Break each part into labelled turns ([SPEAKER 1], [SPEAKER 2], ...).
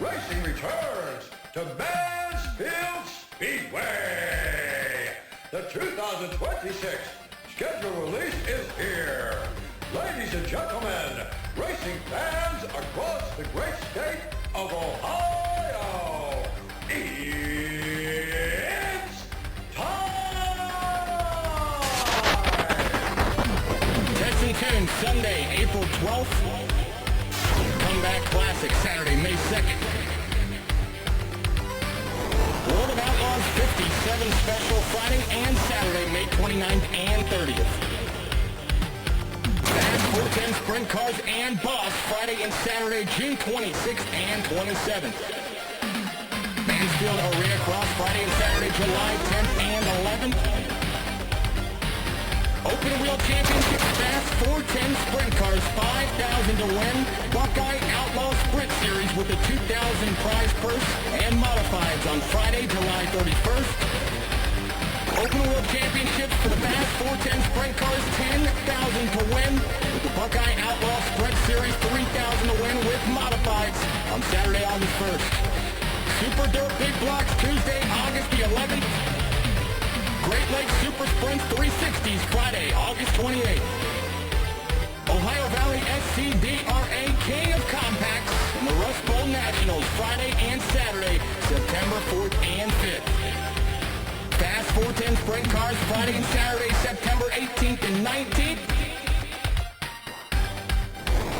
[SPEAKER 1] Racing returns to Mansfield Speedway. The 2026 schedule release is here. Ladies and gentlemen, racing fans across the great state of Ohio, it's time!
[SPEAKER 2] Test and Tune, Sunday, April 12th. Comeback Classic, Saturday, May 2nd. World of Outlaws 57 Special, Friday and Saturday, May 29th and 30th. Fast 410 Sprint Cars and Boss, Friday and Saturday, June 26th and 27th. Mansfield Arena Cross, Friday and Saturday, July 10th and 11th. Open Wheel Championship Fast 410 Sprint Cars, $5,000 to win. Buckeye Outlaw Sprint Series with a $2,000 prize purse and modifieds on Friday, July 31st. Open Wheel Championships for the Fast 410 Sprint Cars, $10,000 to win. With the Buckeye Outlaw Sprint Series, $3,000 to win with modifieds on Saturday, August 1st. Super Dirt Big Blocks, Tuesday, August the 11th. Great Lakes Super Sprints 360s, Friday, August 28th. Ohio Valley SCDRA King of Compacts and the Rust Bowl Nationals, Friday and Saturday, September 4th and 5th. Fast 410 Sprint Cars, Friday and Saturday, September 18th and 19th.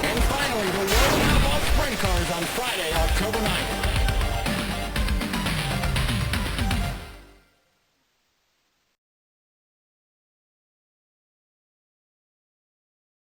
[SPEAKER 2] And finally, the World of Outlaw Sprint Cars on Friday, October 9th.